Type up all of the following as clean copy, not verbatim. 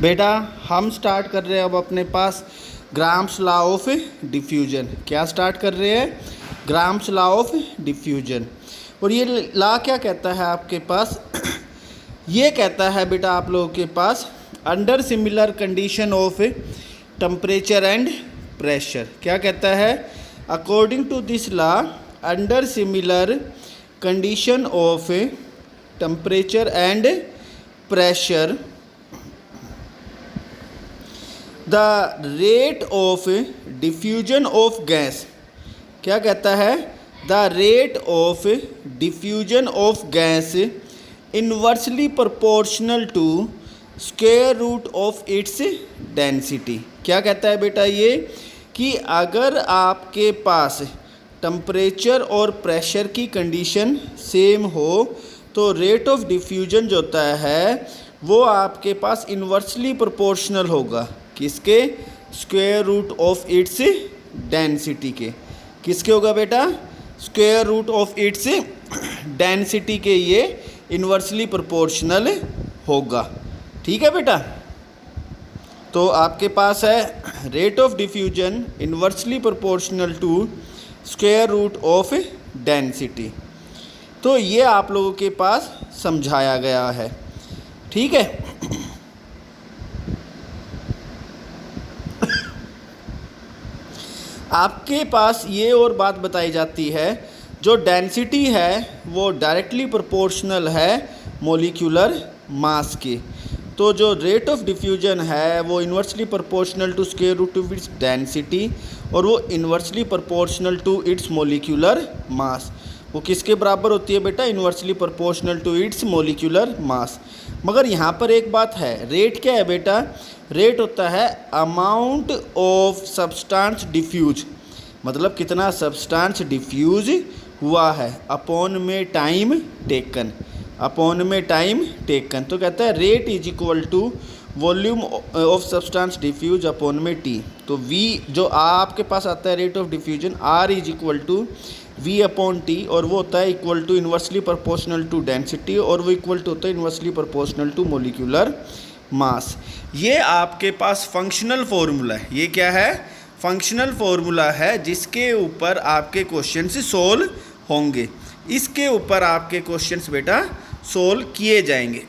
बेटा हम स्टार्ट कर रहे हैं अब अपने पास ग्राम्स लॉ ऑफ डिफ्यूजन। क्या स्टार्ट कर रहे हैं? Grams law of diffusion. और ये लॉ क्या कहता है आपके पास? ये कहता है बेटा आप लोगों के पास under similar condition of temperature and pressure. क्या कहता है? According to this law under similar condition of temperature and pressure the rate of diffusion of gas. क्या कहता है? The rate of diffusion of gas inversely proportional to square root of its density. क्या कहता है बेटा ये कि अगर आपके पास टेम्परेचर और प्रेशर की कंडीशन सेम हो तो रेट ऑफ डिफ्यूजन जो होता है वो आपके पास इन्वर्सली प्रोपोर्शनल होगा। किसके? Square root of its density के। किसके होगा बेटा? Square root of its density के ये इन्वर्सली प्रोपोर्शनल होगा। ठीक है बेटा। तो आपके पास है rate of diffusion inversely proportional to square root of density. तो ये आप लोगों के पास समझाया गया है। ठीक है। आपके पास ये और बात बताई जाती है जो डेंसिटी है वो डायरेक्टली प्रोपोर्शनल है मॉलिक्यूलर मास के। तो जो रेट ऑफ डिफ्यूजन है वो inversely proportional to square root of its density और वो inversely proportional to its molecular mass. वो किसके बराबर होती है बेटा? Inversely proportional to its molecular mass. मगर यहाँ पर एक बात है, रेट क्या है बेटा? रेट होता है अमाउंट ऑफ सब्सटेंस डिफ्यूज, मतलब कितना सब्सटेंस डिफ्यूज हुआ है अपॉन में टाइम टेकन, अपॉन में टाइम टेकन। तो कहता है rate is equal to volume of substance diffuse upon में टी। तो वी जो आपके पास आता है rate of diffusion R is equal to V upon T और वो होता है equal to inversely proportional to density और वो इक्वल टू होता है inversely proportional to molecular mass. ये आपके पास फंक्शनल फॉर्मूला है। ये क्या है? फंक्शनल फॉर्मूला है जिसके ऊपर आपके क्वेश्चंस सोल्व होंगे। इसके ऊपर आपके क्वेश्चंस बेटा सोल्व किए जाएंगे।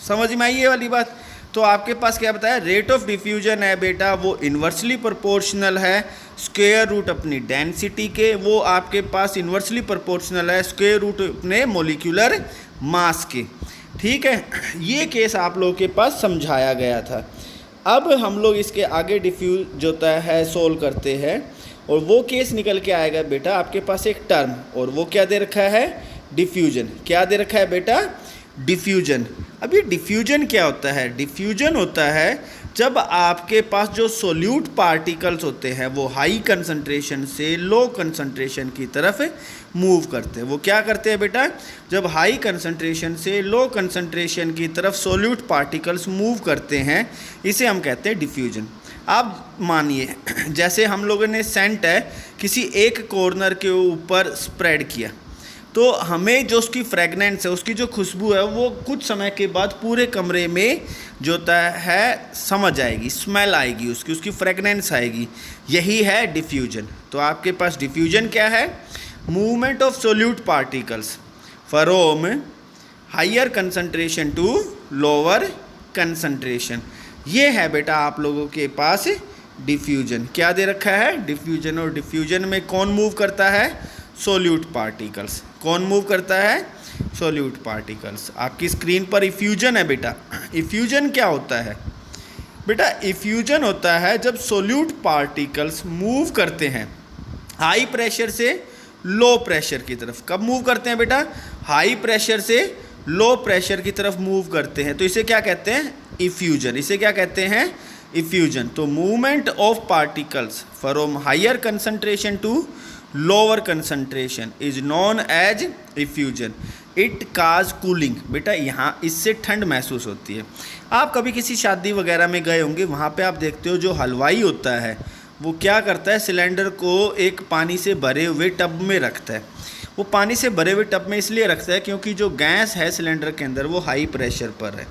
समझ में आई ये वाली बात? तो आपके पास क्या बताया? रेट ऑफ डिफ्यूजन है बेटा वो इन्वर्सली प्रोपोर्शनल है स्क्वायर रूट अपनी डेंसिटी के, वो आपके पास इन्वर्सली प्रोपोर्शनल है स्क्वायर रूट अपने मॉलिक्यूलर मास के। ठीक है। ये केस आप लोगों के पास समझाया गया था। अब हम लोग इसके आगे डिफ्यूज जो होता है सोल्व करते हैं और वो केस निकल के आएगा बेटा आपके पास एक टर्म और वो क्या दे रखा है? डिफ्यूजन। क्या दे रखा है बेटा? डिफ्यूजन। अब ये डिफ्यूजन क्या होता है? डिफ्यूजन होता है जब आपके पास जो सोल्यूट पार्टिकल्स होते हैं वो हाई कंसंट्रेशन से लो कंसंट्रेशन की तरफ मूव करते हैं। वो क्या करते हैं बेटा? जब हाई कंसंट्रेशन से लो कंसंट्रेशन की तरफ सोल्यूट पार्टिकल्स मूव करते हैं इसे हम कहते हैं डिफ्यूजन। आप मानिए जैसे हम लोगों ने सेंट है किसी एक कॉर्नर के ऊपर स्प्रेड किया तो हमें जो उसकी फ्रेगनेंस है उसकी जो खुशबू है वो कुछ समय के बाद पूरे कमरे में जो होता है समझ आएगी, स्मेल आएगी, उसकी फ्रेगनेंस आएगी। यही है डिफ्यूजन। तो आपके पास डिफ्यूजन क्या है? Movement of solute particles from higher concentration to lower concentration. ये है बेटा आप लोगों के पास डिफ्यूजन। क्या दे रखा है? डिफ्यूजन। और डिफ्यूजन में कौन मूव करता है? Solute particles. कौन मूव करता है? Solute particles. आपकी स्क्रीन पर इफ्यूजन है बेटा। इफ्यूजन क्या होता है बेटा? इफ्यूजन होता है जब सोल्यूट पार्टिकल्स मूव करते हैं हाई प्रेशर से लो प्रेशर की तरफ। कब मूव करते हैं बेटा? हाई प्रेशर से लो प्रेशर की तरफ मूव करते हैं तो इसे क्या कहते हैं? इफ्यूजन। इसे क्या कहते हैं? इफ्यूजन। तो movement of particles from higher concentration to lower concentration is known as effusion. It cause cooling. बेटा यहाँ इससे ठंड महसूस होती है। आप कभी किसी शादी वगैरह में गए होंगे, वहाँ पे आप देखते हो जो हलवाई होता है वो क्या करता है? सिलेंडर को एक पानी से भरे हुए टब में रखता है। वो पानी से भरे हुए टब में इसलिए रखता है क्योंकि जो गैस है सिलेंडर के अंदर वो हाई प्रेशर पर है।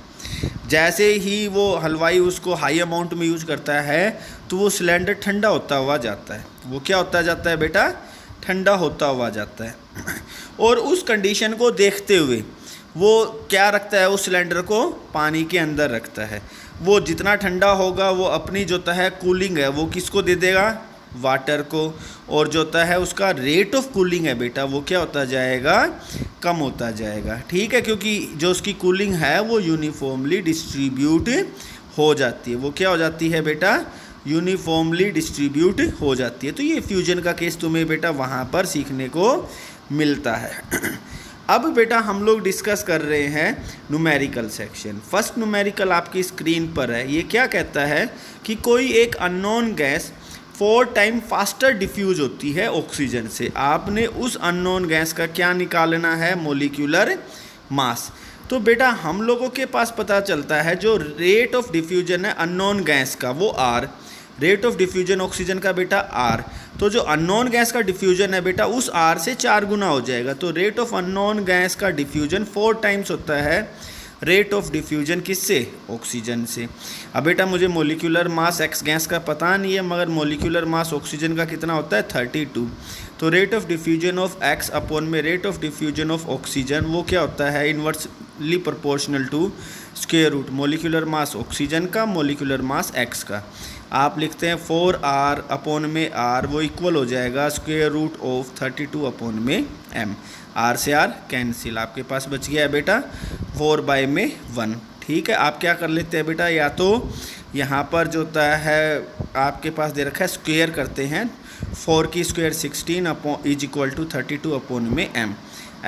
जैसे ही वो हलवाई उसको हाई अमाउंट में यूज करता है तो वो सिलेंडर ठंडा होता हुआ जाता है। वो क्या होता जाता है बेटा? ठंडा होता हुआ जाता है। और उस कंडीशन को देखते हुए वो क्या रखता है? उस सिलेंडर को पानी के अंदर रखता है। वो जितना ठंडा होगा वो अपनी जो है कूलिंग है वो किसको दे देगा? वाटर को। और जो होता है उसका रेट ऑफ कूलिंग है बेटा वो क्या होता जाएगा? कम होता जाएगा। ठीक है, क्योंकि जो उसकी कूलिंग है वो यूनिफॉर्मली डिस्ट्रीब्यूट हो जाती है। वो क्या हो जाती है बेटा? यूनिफॉर्मली डिस्ट्रीब्यूट हो जाती है। तो ये फ्यूजन का केस तुम्हें बेटा वहाँ पर सीखने को मिलता है। अब बेटा हम लोग डिस्कस कर रहे हैं न्यूमेरिकल सेक्शन। फर्स्ट न्यूमेरिकल आपकी स्क्रीन पर है। ये क्या कहता है कि कोई एक unknown gas 4 time faster diffuse होती है ऑक्सीजन से। आपने उस अननोन गैस का क्या निकालना है? मॉलिक्यूलर मास। तो बेटा हम लोगों के पास पता चलता है जो रेट ऑफ डिफ्यूजन है अननोन गैस का वो R, rate of diffusion oxygen का बेटा आर। तो जो अननोन गैस का डिफ्यूजन है बेटा उस आर से 4 गुना हो जाएगा। तो रेट ऑफ अननोन गैस का डिफ्यूजन 4 टाइम्स होता है रेट ऑफ डिफ्यूजन किससे? ऑक्सीजन से। अब बेटा मुझे मोलिकुलर मास एक्स गैस का पता नहीं है, मगर मोलिकुलर मास ऑक्सीजन का कितना होता है? 32। तो rate of diffusion of X upon में rate of diffusion of oxygen वो क्या होता है? Inversely proportional to square root molecular mass oxygen का मोलिकुलर मास एक्स का। आप लिखते हैं 4r अपॉन में r, वो इक्वल हो जाएगा स्क्वायर रूट ऑफ 32 अपॉन में m। r से r कैंसिल, आपके पास बच गया है बेटा 4/1। ठीक है, आप क्या कर लेते हैं बेटा? या तो यहाँ पर जो होता है आपके पास दे रखा है स्क्वायर करते हैं, 4 की square 16 upon is equal to 32 upon में m।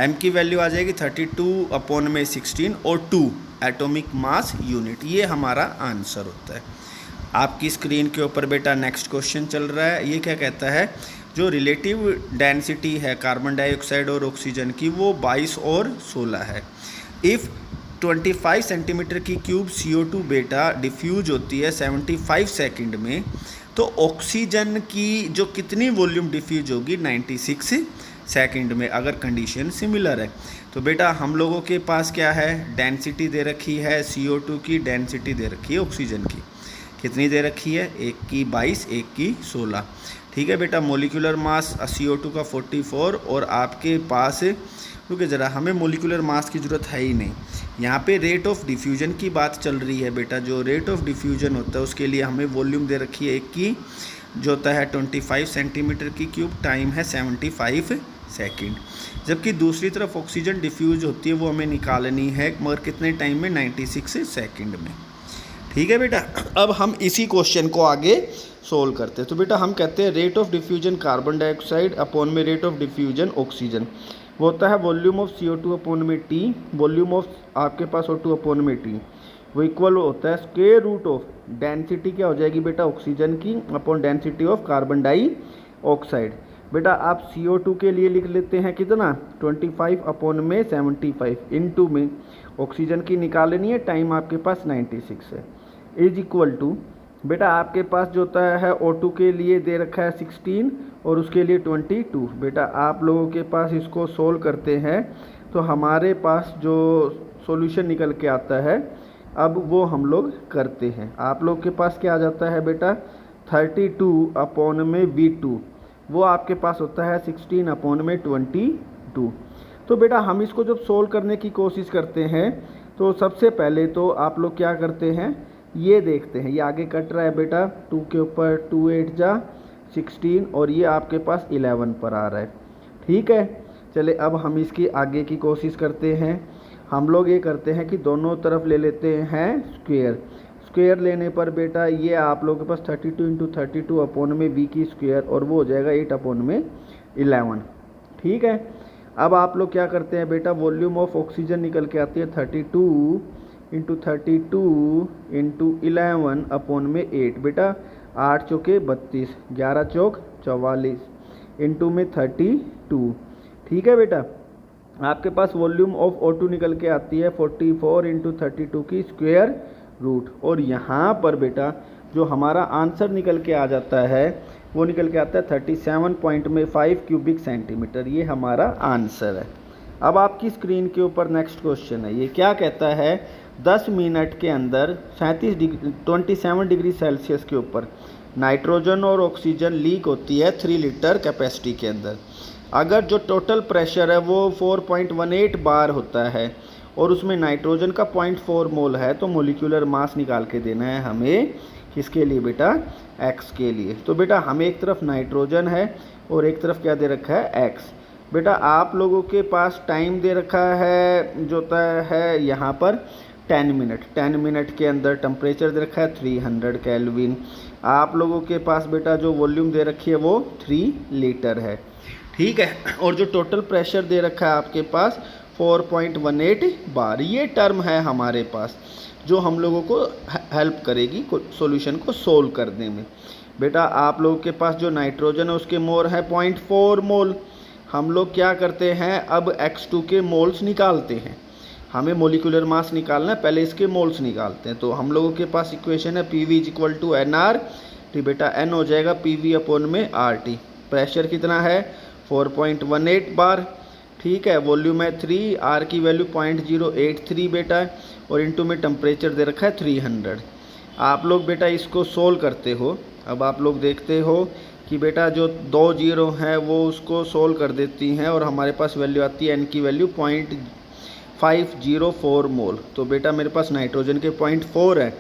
m की वैल्यू आ जाएगी 32 अपॉन में 16 और 2 एटॉमिक मास यूनिट। ये हमारा आंसर होता है। आपकी स्क्रीन के ऊपर बेटा नेक्स्ट क्वेश्चन चल रहा है। ये क्या कहता है? जो रिलेटिव डेंसिटी है कार्बन डाइऑक्साइड और ऑक्सीजन की वो 22 और 16 है। इफ़ 25 सेंटीमीटर की क्यूब CO2 बेटा डिफ्यूज होती है 75 सेकंड में, तो ऑक्सीजन की जो कितनी वॉल्यूम डिफ्यूज होगी? 96 सेकंड में, अगर कंडीशन सिमिलर है। तो बेटा हम लोगों के पास क्या है? डेंसिटी दे रखी है CO2 की, डेंसिटी दे रखी है ऑक्सीजन की। कितनी दे रखी है? एक की 22, एक की 16। ठीक है बेटा, मोलिकुलर मास CO2 का 44 और आपके पास, क्योंकि ज़रा हमें मोलिकुलर मास की ज़रूरत है ही नहीं, यहाँ पे रेट ऑफ डिफ्यूजन की बात चल रही है बेटा। जो रेट ऑफ डिफ्यूजन होता है उसके लिए हमें वॉल्यूम दे रखी है एक की, जो होता है 25 सेंटीमीटर की क्यूब, टाइम है 75 सेकंड। जबकि दूसरी तरफ ऑक्सीजन डिफ्यूज होती है वो हमें निकालनी है, मगर कितने टाइम में? 96 सेकंड में। ठीक है बेटा, अब हम इसी क्वेश्चन को आगे सोल्व करते हैं। तो बेटा हम कहते हैं rate of diffusion carbon dioxide upon में रेट ऑफ डिफ्यूजन ऑक्सीजन वो होता है वॉल्यूम ऑफ CO2 अपॉन में T, वॉल्यूम ऑफ आपके पास O2 अपॉन में T, वो इक्वल होता है स्क्वायर रूट ऑफ डेंसिटी क्या हो जाएगी बेटा? ऑक्सीजन की upon density of carbon dioxide. बेटा आप CO2 के लिए लिख लेते हैं कितना? 25 अपॉन में 75 इनटू में ऑक्सीजन की निकालनी है, टाइम आपके पास 96 है, इज इक्वल टू बेटा आपके पास जो होता है O2 के लिए दे रखा है 16 और उसके लिए 22। बेटा आप लोगों के पास इसको सोल्व करते हैं तो हमारे पास जो सॉल्यूशन निकल के आता है अब वो हम लोग करते हैं। आप लोग के पास क्या आ जाता है बेटा? 32 अपॉन में V2 वो आपके पास होता है 16 अपॉन में 22। तो बेटा हम इसको जब सोल्व करने की कोशिश करते हैं तो सबसे पहले तो आप लोग क्या करते हैं? ये देखते हैं, ये आगे कट रहा है बेटा, 2 के ऊपर 2 8 जा 16 और ये आपके पास 11 पर आ रहा है। ठीक है, चले अब हम इसकी आगे की कोशिश करते हैं। हम लोग ये करते हैं कि दोनों तरफ ले लेते हैं स्क्वायर। स्क्वायर लेने पर बेटा ये आप लोगों के पास 32 इंटू 32 अपॉन में V की स्क्वायर और वो हो जाएगा 8 अपॉन में 11। ठीक है, अब आप लोग क्या करते हैं बेटा? वॉल्यूम ऑफ ऑक्सीजन निकल के आती है 32 इंटू 32 इंटू 11 अपॉन में 8। बेटा 8 चौके 32, 11 चौक 44 इंटू में 32। ठीक है बेटा, आपके पास वॉल्यूम ऑफ O2 निकल के आती है 44 इंटू 32 की स्क्वायर रूट। और यहाँ पर बेटा जो हमारा आंसर निकल के आ जाता है वो निकल के आता है 37.5 क्यूबिक सेंटीमीटर। ये हमारा आंसर है। अब आपकी स्क्रीन के ऊपर नेक्स्ट क्वेश्चन है। ये क्या कहता है? 10 मिनट के अंदर 27 डिग्री सेल्सियस के ऊपर नाइट्रोजन और ऑक्सीजन लीक होती है 3 लीटर कैपेसिटी के अंदर। अगर जो टोटल प्रेशर है वो 4.18 बार होता है और उसमें नाइट्रोजन का 0.4 मोल है, तो मोलिकुलर मास निकाल के देना है हमें किसके लिए बेटा, एक्स के लिए। तो बेटा हमें एक तरफ नाइट्रोजन है और एक तरफ क्या दे रखा है, एक्स। बेटा आप लोगों के पास टाइम दे रखा है जो होता है यहाँ पर 10 मिनट। 10 मिनट के अंदर टेम्परेचर दे रखा है 300 केल्विन। आप लोगों के पास बेटा जो वॉल्यूम दे रखी है वो 3 लीटर है, ठीक है। और जो टोटल प्रेशर दे रखा है आपके पास 4.18 बार। ये टर्म है हमारे पास जो हम लोगों को हेल्प करेगी सॉल्यूशन को सोल्व करने में। बेटा आप लोगों के पास जो नाइट्रोजन है उसके मोल है 0.4 मोल। हम लोग क्या करते हैं, अब X2 के मोल्स निकालते हैं। हमें मोलिकुलर मास निकालना है, पहले इसके मोल्स निकालते हैं। तो हम लोगों के पास इक्वेशन है PV = NR। ठीक बेटा, N हो जाएगा PV/RT। प्रेशर कितना है 4.18 बार, ठीक है। वॉल्यूम है 3, R की वैल्यू 0.083 बेटा, और इनटू में टेम्परेचर दे रखा है 300। आप लोग बेटा इसको सोल्व करते हो। अब आप लोग देखते हो कि बेटा जो 2 जीरो हैं वो उसको सोल्व कर देती हैं और हमारे पास वैल्यू आती है N की वैल्यू 0.504 मोल। तो बेटा मेरे पास नाइट्रोजन के 0.4 है,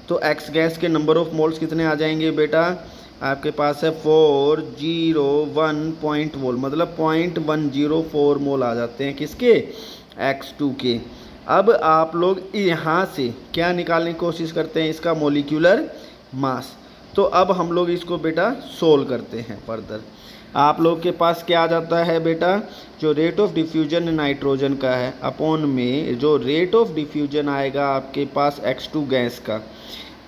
तो एक्स गैस के नंबर ऑफ मोल्स कितने आ जाएंगे बेटा, आपके पास है 401 मोल, मतलब 0.104 मोल आ जाते हैं किसके, X2 के। अब आप लोग यहाँ से क्या निकालने की कोशिश करते हैं, इसका मोलिकुलर मास। तो अब हम लोग इसको बेटा सोल्व करते हैं फर्दर। आप लोग के पास क्या आ जाता है बेटा, जो रेट ऑफ डिफ्यूजन नाइट्रोजन का है अपॉन में जो रेट ऑफ डिफ्यूजन आएगा आपके पास X2 गैस का,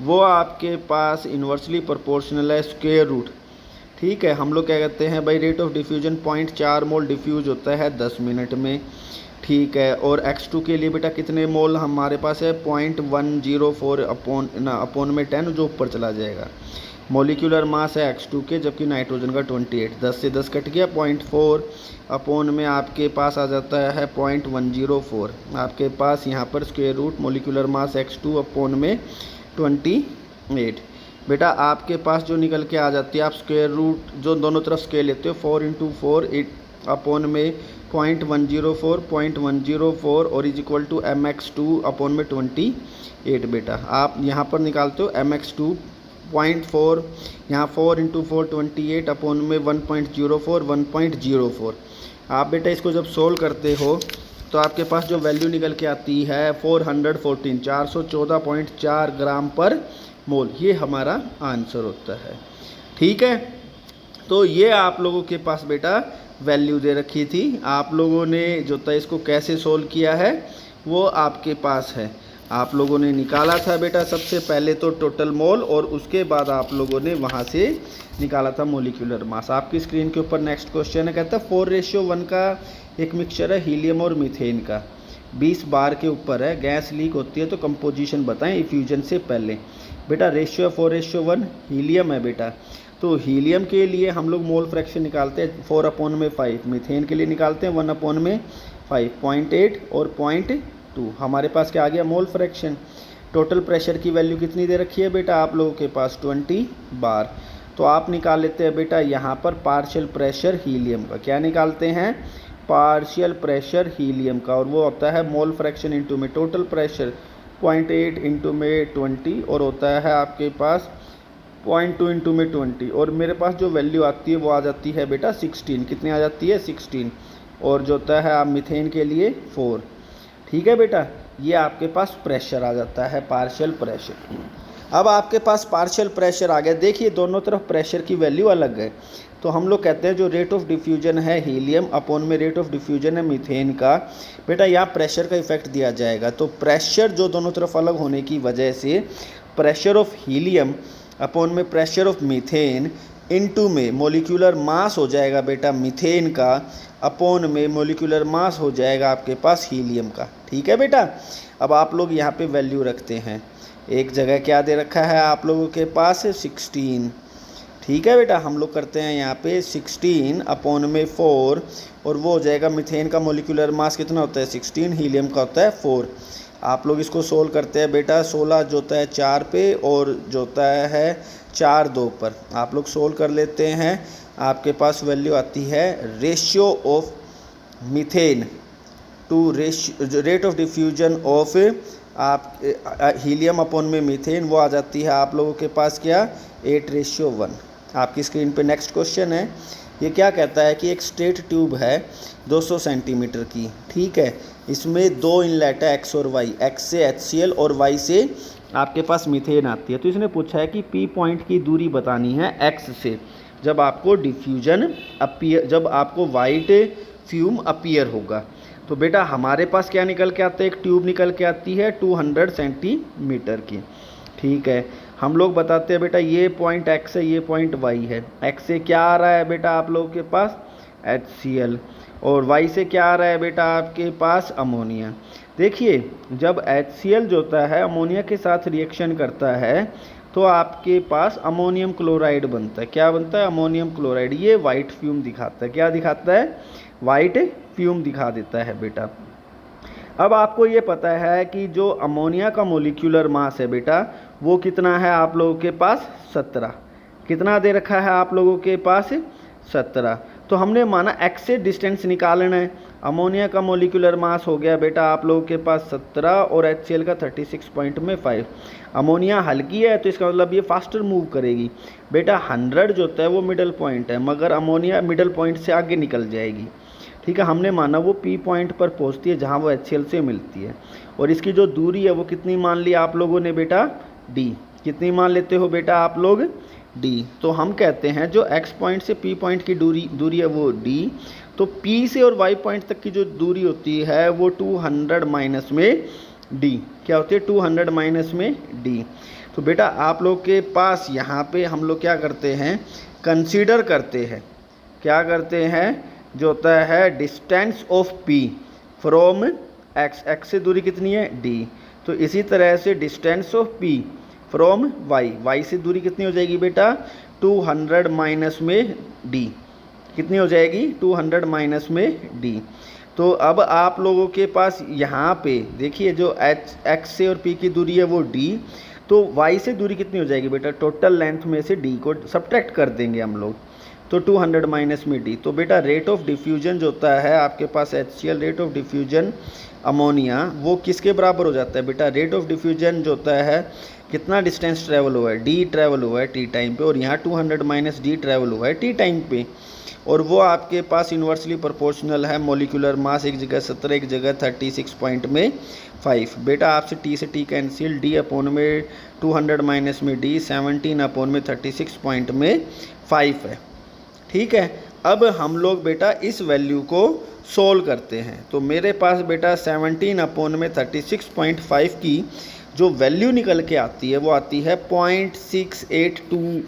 वो आपके पास इन्वर्सली प्रोपोर्शनल है स्क्वायर रूट। ठीक है, हम लोग क्या कहते हैं भाई, rate of diffusion 0.4 mole diffuse होता है 10 मिनट में, ठीक है। और X2 के लिए बेटा कितने मोल हमारे पास है 0.104 अपॉन में 10 जो ऊपर चला जाएगा। मोलिकुलर मास है X2 के, जबकि नाइट्रोजन का 28, 10 से 10 कट गया 0.4 अपॉन में आपके पास आ जाता है 0.104। आपके पास यहाँ पर square root molecular mass X2 upon में 28। बेटा आपके पास जो निकल के आ जाती है, आप स्क्वायर रूट जो दोनों तरफ स्केल लेते हो 4 × 4 अपॉन में 0.104 और = mx2 अपॉन में 28। बेटा आप यहाँ पर निकालते हो mx2 0.4, यहाँ 4 × 4 28 अपॉन में 1.04। आप बेटा इसको जब सोल्व करते हो तो आपके पास जो वैल्यू निकल के आती है 414.4 ग्राम पर मोल। ये हमारा आंसर होता है, ठीक है। तो ये आप लोगों के पास बेटा वैल्यू दे रखी थी। आप लोगों ने जो था इसको कैसे सोल्व किया है वो आपके पास है। आप लोगों ने निकाला था बेटा सबसे पहले तो टोटल मोल, और उसके बाद आप लोगों ने वहाँ से निकाला था मोलिकुलर मास। आपकी स्क्रीन के ऊपर नेक्स्ट क्वेश्चन है, कहता है 4:1 का एक मिक्सचर है हीलियम और मीथेन का, 20 बार के ऊपर है, गैस लीक होती है तो कंपोजिशन बताएं इफ्यूजन से पहले। बेटा रेशियो 4:1 हीलियम है बेटा, तो हीलियम के लिए हम लोग मोल फ्रैक्शन निकालते हैं 4/5, मीथेन के लिए निकालते हैं 1/5, 0.8 और 0.2। हमारे पास क्या आ गया, मोल फ्रैक्शन। टोटल प्रेशर की वैल्यू कितनी दे रखी है बेटा आप लोगों के पास 20 बार। तो आप निकाल लेते हैं बेटा यहाँ पर पार्शियल प्रेशर हीलियम का। क्या निकालते हैं, पार्शियल प्रेशर हीलियम का, और वो होता है मोल फ्रैक्शन इंटू में टोटल प्रेशर 0.8 इंटू में 20, और होता है आपके पास 0.2 इंटू में 20। और मेरे पास जो वैल्यू आती है वो आ जाती है बेटा 16। कितनी आ जाती है 16, और जो होता है आप मीथेन के लिए 4। ठीक है बेटा, ये आपके पास प्रेशर आ जाता है, पार्शियल प्रेशर। अब आपके पास पार्शियल प्रेशर आ गया। देखिए दोनों तरफ प्रेशर की वैल्यू अलग है, तो हम लोग कहते हैं जो रेट ऑफ डिफ्यूजन है हीलियम अपॉन में रेट ऑफ डिफ्यूजन है मीथेन का, बेटा यहाँ प्रेशर का इफेक्ट दिया जाएगा। तो प्रेशर जो दोनों तरफ अलग होने की वजह से प्रेशर ऑफ हीलियम अपॉन में प्रेशर ऑफ मीथेन इनटू में मोलिकुलर मास हो जाएगा बेटा मीथेन का, अपॉन में मोलिकुलर मास हो जाएगा आपके पास हीलियम का। ठीक है बेटा, अब आप लोग यहाँ पे वैल्यू रखते हैं। एक जगह क्या दे रखा है आप लोगों के पास 16। ठीक है बेटा, हम लोग करते हैं यहाँ पे 16 अपॉन में 4, और वो हो जाएगा मीथेन का मोलिकुलर मास कितना होता है 16, हीलियम का होता है 4। आप लोग इसको सोल्व करते हैं बेटा। 16 जो होता है 4 पे और जो होता है 4 2 पर। आप लोग सोल्व कर लेते हैं, आपके पास वैल्यू आती है ratio of methane to rate of diffusion of आप हीलियम अपॉन में मीथेन, वो आ जाती है आप लोगों के पास क्या 8:1। आपकी स्क्रीन पे नेक्स्ट क्वेश्चन है। ये क्या कहता है कि एक स्ट्रेट ट्यूब है 200 सेंटीमीटर की, ठीक है। इसमें 2 इनलेट है एक्स और वाई, एक्स से HCl और वाई से आपके पास मीथेन आती है। तो इसने पूछा है कि पी पॉइंट की दूरी बतानी है एक्स से जब आपको डिफ्यूजन अपीयर, जब आपको वाइट फ्यूम अपीयर होगा। तो बेटा हमारे पास क्या निकल के आता है, एक ट्यूब निकल के आती है 200 सेंटीमीटर की, ठीक है। हम लोग बताते हैं बेटा ये पॉइंट एक्स है, ये पॉइंट वाई है। एक्स से क्या आ रहा है बेटा आप लोगों के पास HCl, और वाई से क्या आ रहा है बेटा आपके पास अमोनिया। देखिए जब HCl जो होता है अमोनिया के साथ रिएक्शन करता है तो आपके पास अमोनियम क्लोराइड बनता है। क्या बनता है, अमोनियम क्लोराइड। ये वाइट फ्यूम दिखाता है, क्या दिखाता है, वाइट फ्यूम दिखा देता है बेटा। अब आपको ये पता है कि जो अमोनिया का मोलिक्यूलर मास है बेटा वो कितना है आप लोगों के पास 17। कितना दे रखा है आप लोगों के पास 17। तो हमने माना x से डिस्टेंस निकालना है। अमोनिया का मोलिकुलर मास हो गया बेटा आप लोगों के पास 17 और HCl का 36.5। अमोनिया हल्की है तो इसका मतलब ये फास्टर मूव करेगी बेटा। 100 जो होता है वो मिडल पॉइंट है, मगर अमोनिया मिडल पॉइंट से आगे निकल जाएगी, ठीक है। हमने माना वो P पॉइंट पर पहुंचती है जहां वो HCl से मिलती है, और इसकी जो दूरी है वो कितनी मान ली आप लोगों ने बेटा D। कितनी मान लेते हो बेटा आप लोग D। तो हम कहते हैं जो X पॉइंट से P पॉइंट की दूरी है वो D, तो P से और Y पॉइंट तक की जो दूरी होती है वो 200 माइनस में D। क्या होती है 200 माइनस में D। तो बेटा आप लोग के पास यहाँ पे हम लोग क्या करते हैं, कंसीडर करते हैं, क्या करते हैं, जो होता है distance of P from X। X से दूरी कितनी है D। तो इसी तरह से distance of P from Y, Y से दूरी कितनी हो जाएगी बेटा 200 माइनस में D। कितनी हो जाएगी 200 माइनस में D। तो अब आप लोगों के पास यहाँ पे देखिए जो X से और P की दूरी है वो D, तो Y से दूरी कितनी हो जाएगी बेटा, टोटल लेंथ में से D को सब्ट्रैक्ट कर देंगे हम लोग, तो 200 माइनस में D। तो बेटा रेट ऑफ डिफ्यूजन जो होता है आपके पास HCl, rate of diffusion ammonia, वो किसके बराबर हो जाता है बेटा, रेट ऑफ डिफ्यूजन जो होता है कितना डिस्टेंस ट्रैवल हुआ है, D ट्रैवल हुआ है T टाइम पे, और यहाँ 200 माइनस D ट्रैवल हुआ है T टाइम पे, और वो आपके पास इन्वर्सली प्रोपोर्शनल है। मोलिकुलर मास एक जगह 17 एक जगह 36.5। बेटा आपसे T से T कैंसिल, D अपॉन में 200 माइनस में D 17 अपॉन में 36.5 है, ठीक है। अब हम लोग बेटा इस वैल्यू को सोल्व करते हैं। तो मेरे पास बेटा 17 अपॉन में 36.5 की जो वैल्यू निकल के आती है वो आती है 0.682।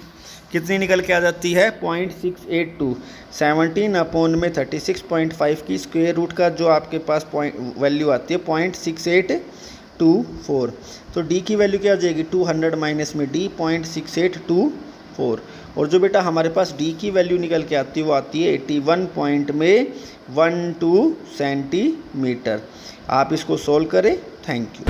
कितनी निकल के आ जाती है 0.682। 17 अपॉन में 36.5 की स्क्वायर रूट का जो आपके पास वैल्यू आती है 0.6824। तो D की वैल्यू क्या हो जाएगी 200 माइनस में D 0.6824। और जो बेटा हमारे पास D की वैल्यू निकल के आती है वो आती है 81.12 सेंटीमीटर। आप इसको सोल्व करें। Thank you.